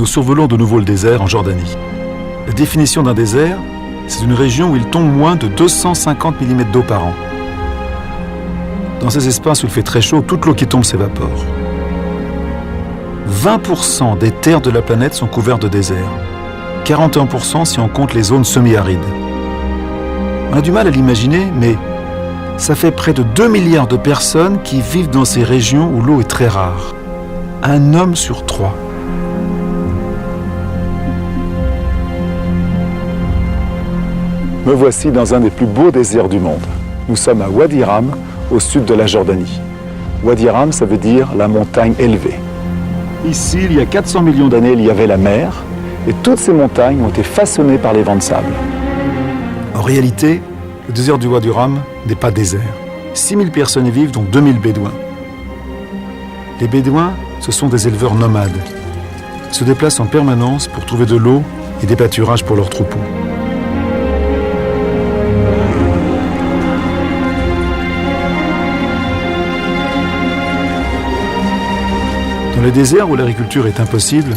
nous survolons de nouveau le désert en Jordanie. La définition d'un désert, c'est une région où il tombe moins de 250 mm d'eau par an. Dans ces espaces où il fait très chaud, toute l'eau qui tombe s'évapore. 20% des terres de la planète sont couvertes de désert. 41% si on compte les zones semi-arides. On a du mal à l'imaginer, mais ça fait près de 2 milliards de personnes qui vivent dans ces régions où l'eau est très rare. Un homme sur 3. Me voici dans un des plus beaux déserts du monde. Nous sommes à Wadi Ram, au sud de la Jordanie. Wadi Ram, ça veut dire la montagne élevée. Ici, il y a 400 millions d'années, il y avait la mer, et toutes ces montagnes ont été façonnées par les vents de sable. En réalité, le désert du Wadi Ram n'est pas désert. 6000 personnes y vivent, dont 2000 bédouins. Les bédouins, ce sont des éleveurs nomades. Ils se déplacent en permanence pour trouver de l'eau et des pâturages pour leurs troupeaux. Dans les déserts où l'agriculture est impossible,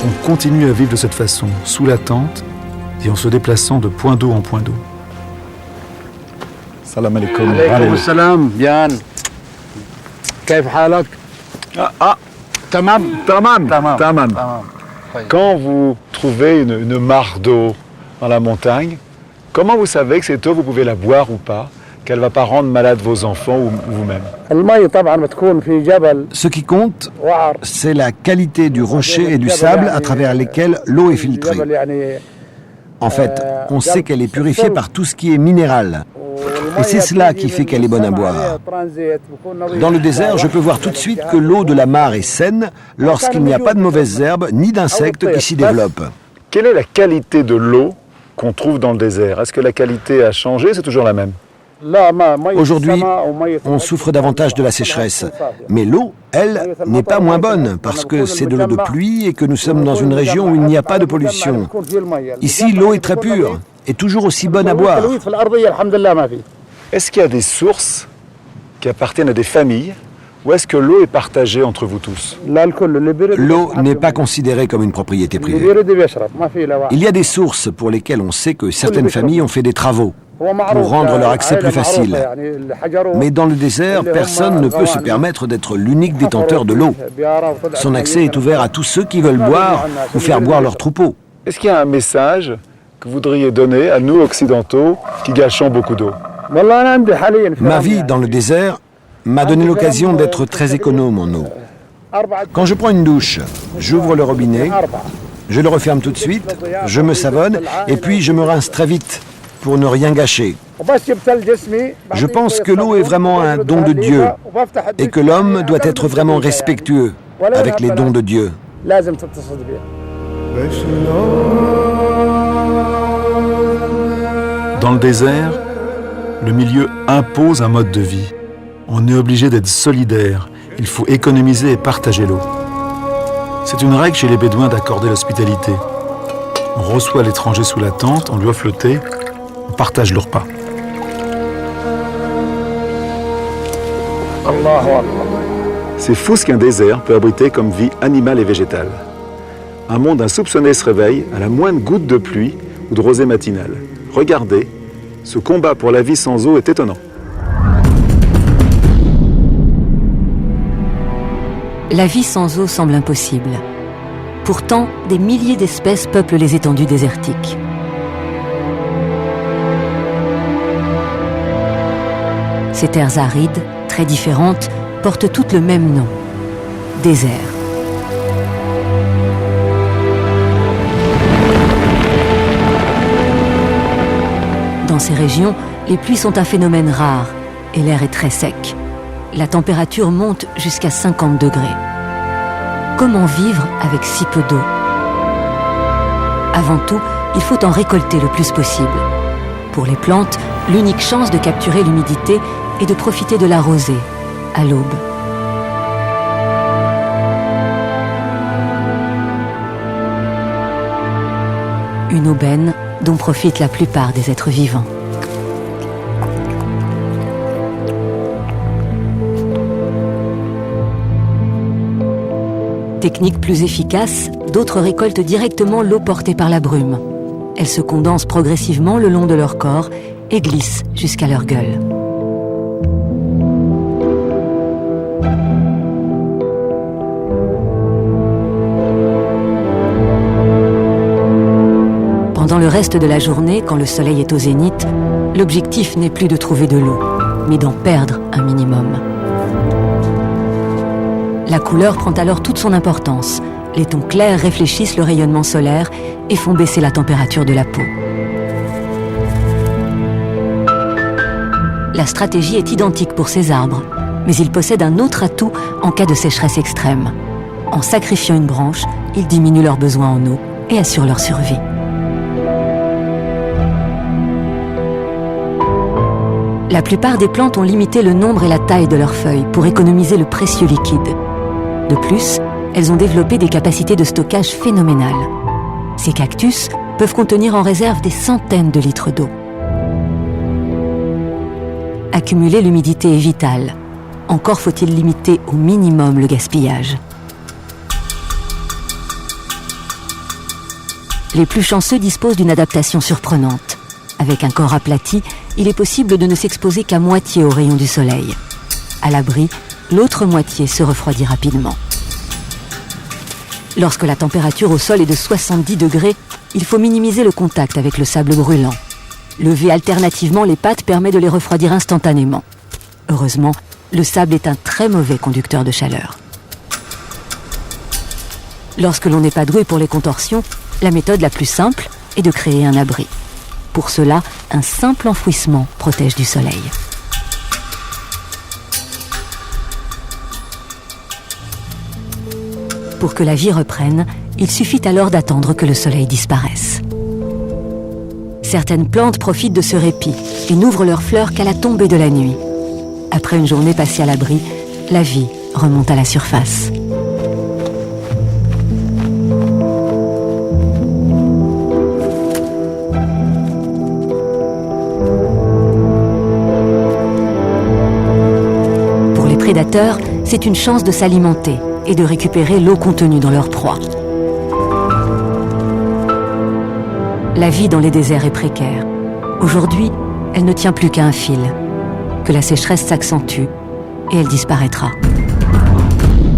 on continue à vivre de cette façon, sous la tente et en se déplaçant de point d'eau en point d'eau. Salam alaikum. Alaykoum salam, bien. Kaif halak? Tamam. Quand vous trouvez une mare d'eau dans la montagne, comment vous savez que cette eau, vous pouvez la boire ou pas, qu'elle ne va pas rendre malade vos enfants ou vous-même? Ce qui compte, c'est la qualité du rocher et du sable à travers lesquels l'eau est filtrée. En fait, on sait qu'elle est purifiée par tout ce qui est minéral. Et c'est cela qui fait qu'elle est bonne à boire. Dans le désert, je peux voir tout de suite que l'eau de la mare est saine lorsqu'il n'y a pas de mauvaises herbes ni d'insectes qui s'y développent. Quelle est la qualité de l'eau qu'on trouve dans le désert? Est-ce que la qualité a changé? C'est toujours la même? Aujourd'hui, on souffre davantage de la sécheresse. Mais l'eau, elle, n'est pas moins bonne parce que c'est de l'eau de pluie et que nous sommes dans une région où il n'y a pas de pollution. Ici, l'eau est très pure et toujours aussi bonne à boire. Est-ce qu'il y a des sources qui appartiennent à des familles ou est-ce que l'eau est partagée entre vous tous? L'eau n'est pas considérée comme une propriété privée. Il y a des sources pour lesquelles on sait que certaines familles ont fait des travaux pour rendre leur accès plus facile. Mais dans le désert, personne ne peut se permettre d'être l'unique détenteur de l'eau. Son accès est ouvert à tous ceux qui veulent boire ou faire boire leurs troupeaux. Est-ce qu'il y a un message que vous voudriez donner à nous occidentaux qui gâchons beaucoup d'eau? Ma vie dans le désert m'a donné l'occasion d'être très économe en eau. Quand je prends une douche, j'ouvre le robinet, je le referme tout de suite, je me savonne et puis je me rince très vite pour ne rien gâcher. Je pense que l'eau est vraiment un don de Dieu et que l'homme doit être vraiment respectueux avec les dons de Dieu. Dans le désert, le milieu impose un mode de vie. On est obligé d'être solidaire. Il faut économiser et partager l'eau. C'est une règle chez les Bédouins d'accorder l'hospitalité. On reçoit l'étranger sous la tente, on lui offre le thé, on partage le repas. C'est fou ce qu'un désert peut abriter comme vie animale et végétale. Un monde insoupçonné se réveille à la moindre goutte de pluie ou de rosée matinale. Regardez, ce combat pour la vie sans eau est étonnant. La vie sans eau semble impossible. Pourtant, des milliers d'espèces peuplent les étendues désertiques. Ces terres arides, très différentes, portent toutes le même nom, désert. Dans ces régions, les pluies sont un phénomène rare et l'air est très sec. La température monte jusqu'à 50 degrés. Comment vivre avec si peu d'eau? Avant tout, il faut en récolter le plus possible. Pour les plantes, l'unique chance de capturer l'humidité est de profiter de la rosée, à l'aube. Une aubaine dont profitent la plupart des êtres vivants. Technique plus efficace, d'autres récoltent directement l'eau portée par la brume. Elle se condense progressivement le long de leur corps et glisse jusqu'à leur gueule. Pendant le reste de la journée, quand le soleil est au zénith, l'objectif n'est plus de trouver de l'eau, mais d'en perdre un minimum. La couleur prend alors toute son importance. Les tons clairs réfléchissent le rayonnement solaire et font baisser la température de la peau. La stratégie est identique pour ces arbres, mais ils possèdent un autre atout en cas de sécheresse extrême. En sacrifiant une branche, ils diminuent leurs besoins en eau et assurent leur survie. La plupart des plantes ont limité le nombre et la taille de leurs feuilles pour économiser le précieux liquide. De plus, elles ont développé des capacités de stockage phénoménales. Ces cactus peuvent contenir en réserve des centaines de litres d'eau. Accumuler l'humidité est vital. Encore faut-il limiter au minimum le gaspillage. Les plus chanceux disposent d'une adaptation surprenante. Avec un corps aplati, il est possible de ne s'exposer qu'à moitié aux rayons du soleil. À l'abri, l'autre moitié se refroidit rapidement. Lorsque la température au sol est de 70 degrés, il faut minimiser le contact avec le sable brûlant. Lever alternativement les pattes permet de les refroidir instantanément. Heureusement, le sable est un très mauvais conducteur de chaleur. Lorsque l'on n'est pas doué pour les contorsions, la méthode la plus simple est de créer un abri. Pour cela, un simple enfouissement protège du soleil. Pour que la vie reprenne, il suffit alors d'attendre que le soleil disparaisse. Certaines plantes profitent de ce répit et n'ouvrent leurs fleurs qu'à la tombée de la nuit. Après une journée passée à l'abri, la vie remonte à la surface. Pour les prédateurs, c'est une chance de s'alimenter et de récupérer l'eau contenue dans leur proie. La vie dans les déserts est précaire. Aujourd'hui, elle ne tient plus qu'à un fil. Que la sécheresse s'accentue et elle disparaîtra.